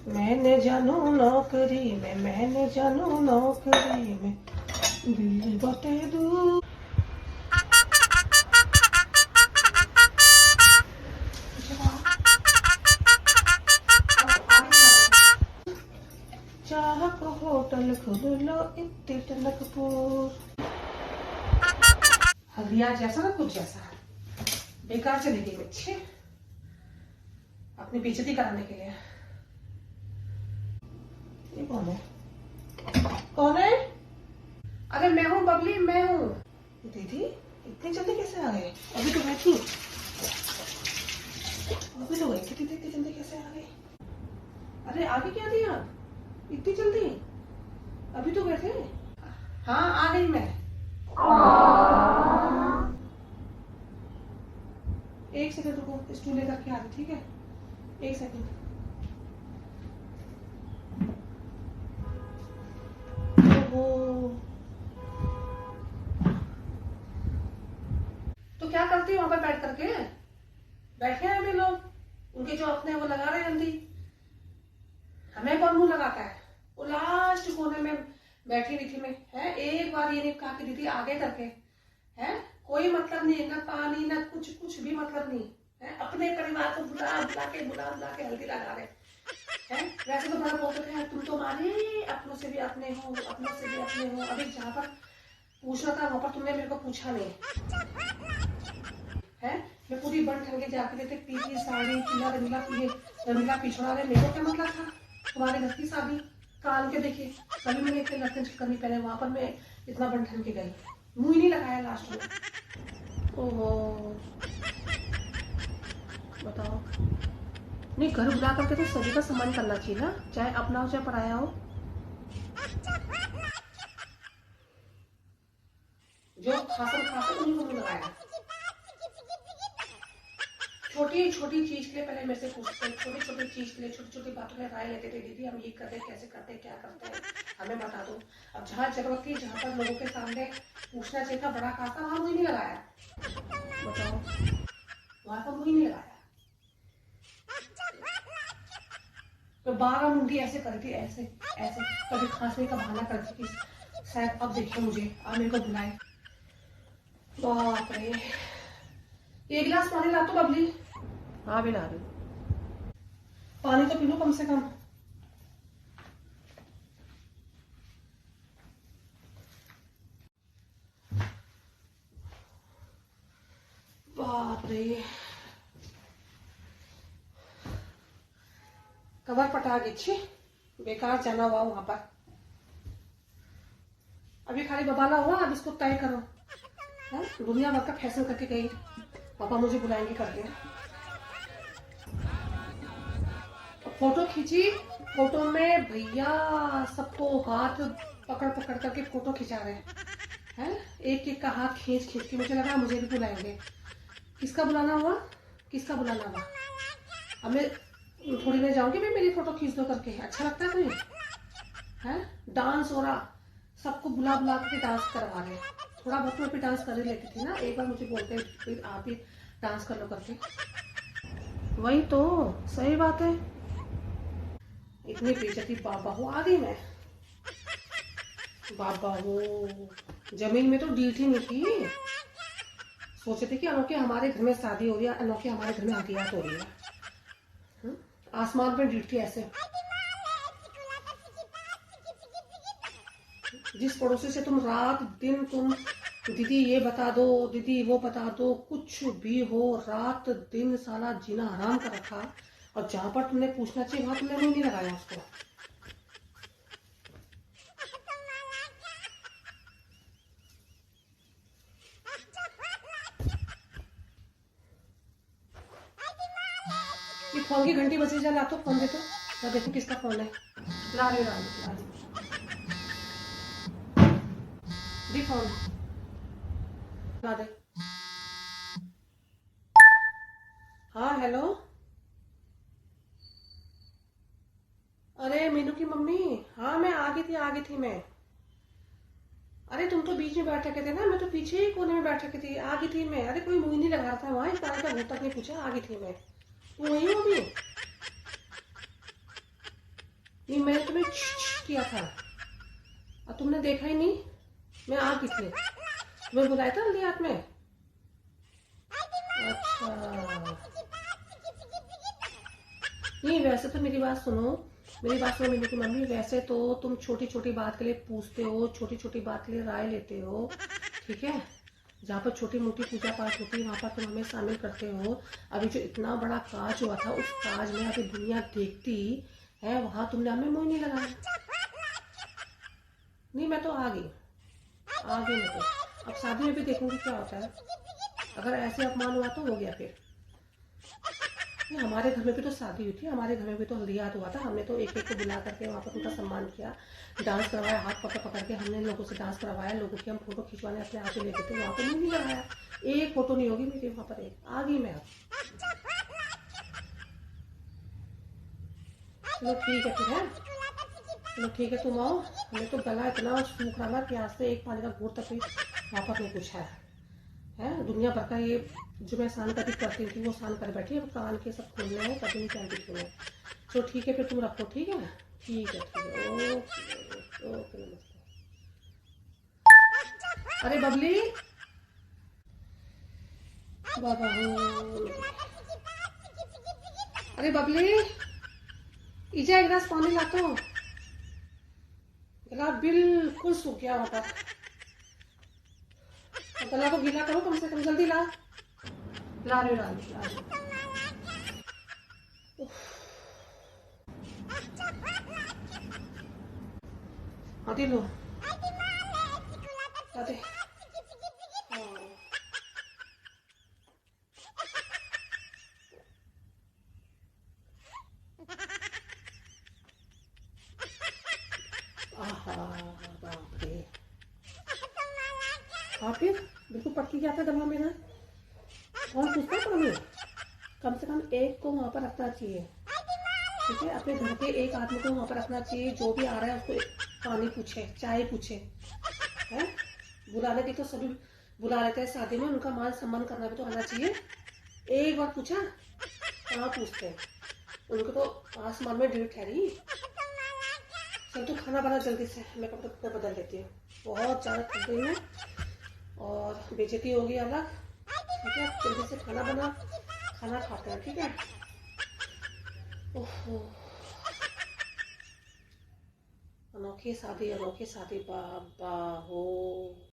मैंने जानू नौकरी में, मैंने जानू नौकरी में, दिल बते दू। चाहक होटल खुल लो इतने टनकपुर। हल्दिया जैसा ना कुछ जैसा बेकार चली गई बच्चे अपनी बेइज्जती कराने के लिए। ये कौन है? कौन है? अरे मैं हूँ बबली, मैं हूँ। दीदी इतनी जल्दी कैसे आ गए? अभी तो बैठी, अभी तो गई थी दीदी, इतनी जल्दी कैसे आ गई? अरे आगे क्या दिया इतनी जल्दी? अभी तो गए थे। हाँ आ गई मैं। एक सेकंड रुको, स्टूल लेकर के आ रही, ठीक है? एक सेकंड। ओहो, तो क्या करती है वहां पर बैठ करके? बैठे हैं अभी लोग, उनके जो अपने वो लगा रहे हैं हल्दी, हमें कौन मुंह लगाता है? वो लास्ट कोने में बैठी हुई थी मैं, है एक बार ये नहीं कहा कि दीदी आगे करके, है कोई मतलब नहीं, ना पानी ना कुछ, कुछ भी मतलब नहीं है। अपने परिवार को बुला बुला के हल्दी लगा रहे हैं। वैसे तो बड़ा बोलते थे तुम तो हमारे अपनों से भी अपने हो, अपनों से भी अपने हो। अभी जहाँ पर पूछना था वहां पर तुमने मेरे को पूछा नहीं है। मैं पूरी बन ठन के जाके देते, पीली साड़ी, पीला रंगीला, ये रंगीला पिछड़ा रहे, मेरे को क्या मतलब था? तुम्हारे घर की शादी कान के देखिए, कभी मैंने इतने लटकन चिकन नहीं पहने, वहां पर मैं इतना बन ठन के गई, मुंह ही नहीं लगाया लास्ट में। ओहो बताओ, नहीं घर बुला करके तो सभी का सम्मान करना चाहिए ना, चाहे अपना हो चाहे पराया हो। जो खासन खाते उन्हीं को मुंह लगाया। छोटी छोटी चीज के लिए पहले मेरे से पूछते, छोटी छोटी चीज के लिए, छोटी छोटी बातों में राय लेते थे, दीदी हम ये करते हैं, कैसे करते हैं, क्या करते हैं, हमें बता दो। अब जहाँ जरूरत थी, जहाँ पर लोगों के सामने पूछना चाहिए था बड़ा खासा, वहां मुझे नहीं लगाया। बताओ, वहां पर मुझे नहीं लगाया। तो 12 मुंडी ऐसे करी थी, ऐसे ऐसे, कभी खांसने का बहाना करती थी शायद अब देखे मुझे, अब मेरे को बुलाए। बाप रे, एक गिलास पानी ला तो बबली। हाँ भी ला रही, पानी तो पी लो कम से कम। बाप रे, कवर पटा गई छी, बेकार जाना हुआ वहां पर। अभी खाली बबाला हुआ, अब इसको तय करो। है दुनिया भर का फैशन करके गई, पापा मुझे बुलाएंगे करके। फोटो खींची, फोटो में भैया सबको हाथ पकड़ पकड़ करके फोटो खिंचा रहे हैं, एक एक का हाथ खींच खींच के। मुझे लगा मुझे भी बुलाएंगे। किसका बुलाना हुआ, किसका बुलाना हुआ? अब मैं थोड़ी देर जाऊंगी, मैं मेरी फोटो खींच दो करके, अच्छा लगता है तुम्हें? है डांस हो रहा, सबको बुला बुला के डांस करवा रहे। थोड़ा बहुत मैं भी डांस कर ही लेती थी ना, एक बार मुझे बोलते फिर आप ही डांस कर लो करके। वही तो सही बात है, इतनी बेइज्जती बाबा हो आ गई मैं। बाबा हो, जमीन में तो डीठी नहीं थी। सोचे थे कि अनोखे हमारे घर में शादी हो रही है, अनोखे हमारे घर में हकीकत हो रही है। आसमान पे डीठी ऐसे। जिस पड़ोसी से तुम रात दिन तुम दीदी ये बता दो, दीदी वो बता दो, कुछ भी हो, रात दिन साला जीना हराम कर रखा, और जहां पर तुमने पूछना चाहिए वहां तुमने नहीं लगाया उसको। ये फोन की घंटी बजी, जा ला तो फोन दे तो, मैं देखो किसका फोन है। ला रही ला रही दी फोन, ला दे। हाँ हेलो, अरे मीनू की मम्मी, हाँ मैं आ गई थी मैं। अरे तुम तो बीच में बैठ रखे थे ना, मैं तो पीछे ही कोने में बैठ रखी थी, आ गई थी मैं। अरे कोई मुंह नहीं लगा रहा था वहां, इस तरह का तक नहीं पूछा, आ गई थी मैं। तू वही हो अभी? नहीं, मैंने तुम्हें किया था और तुमने देखा ही नहीं। मैं आ गई थी, तुम्हें बुलाया था हल्दी हाथ में। अच्छा, नहीं वैसे तो मेरी बात सुनो, मेरी बात सुनो मेरी की मम्मी, वैसे तो तुम छोटी छोटी बात के लिए पूछते हो, छोटी छोटी बात के लिए राय लेते हो, ठीक है। जहाँ पर छोटी मोटी पूजा पाठ होती है वहाँ पर तुम हमें शामिल करते हो। अभी जो इतना बड़ा काज हुआ था, उस काज में अभी दुनिया देखती है, वहां तुमने हमें मुंह नहीं लगाया। नहीं मैं तो आ गई मैं तो। अब शादी में भी देखूंगी क्या होता है। अगर ऐसे अपमान हुआ तो हो गया फिर। नहीं, हमारे घर में भी तो शादी हुई थी, हमारे घर में भी तो हल्दियात हुआ था। हमने तो एक एक को बुला करके वहाँ पर उनका सम्मान किया, डांस करवाया, हाथ पकड़ पकड़ के हमने लोगों से डांस करवाया, लोगों की हम फोटो खिंचवाने अपने आप ही लेके थे, वहाँ पर नहीं लगाया। एक फोटो नहीं होगी मेरी वहाँ पर। एक आ गई मैं अब। चलो ठीक है फिर है। चलो ठीक है तुम आओ। हमें तो गला इतना सूख रहा ना प्यास से, एक पानी का घूंट तक भी वहाँ पर नहीं कुछ है। दुनिया भर का ये जो मैं स्नान कभी करती थी वो स्नान कर बैठी, अब कान के सब खोलने हैं, कभी नहीं पहनती थी मैं। चलो ठीक है फिर तुम रखो, ठीक है। ठीक है ओके ओके नमस्ते। अरे बबली, बाबा हो मेरी। अरे बबली, इजा एक गिलास पानी ला तो। गला बिल्कुल सूख गया वहां पर। गला को गीला करो कम से कम, जल्दी ला। ला रही ला रही ला रही। हाँ दे लो, ला दे। आहा, बाप रे। हाँ फिर बिल्कुल पटकी गया था गला मेरा। कौन पूछता है पानी। कम से कम एक को वहां पर रखना चाहिए, ठीक है। अपने घर के एक आदमी को वहां पर रखना चाहिए, जो भी आ रहा है उसको पानी पूछे, चाय पूछे, है। बुलाने की तो सभी बुला लेते हैं शादी में, उनका मान सम्मान करना भी तो आना चाहिए। एक बार पूछा, कहाँ पूछते हैं। उनको तो आसमान में ड्यूटी ठहरी। चल तू खाना बना जल्दी से, मैं कपड़े बदल देती हूँ, बहुत ज्यादा थक गई हूँ और बेइज्जती होगी अलग, ठीक है। जल्दी से खाना बना, खाना खाते हैं, ठीक है। ओहो, अनोखी शादी बाबा हो।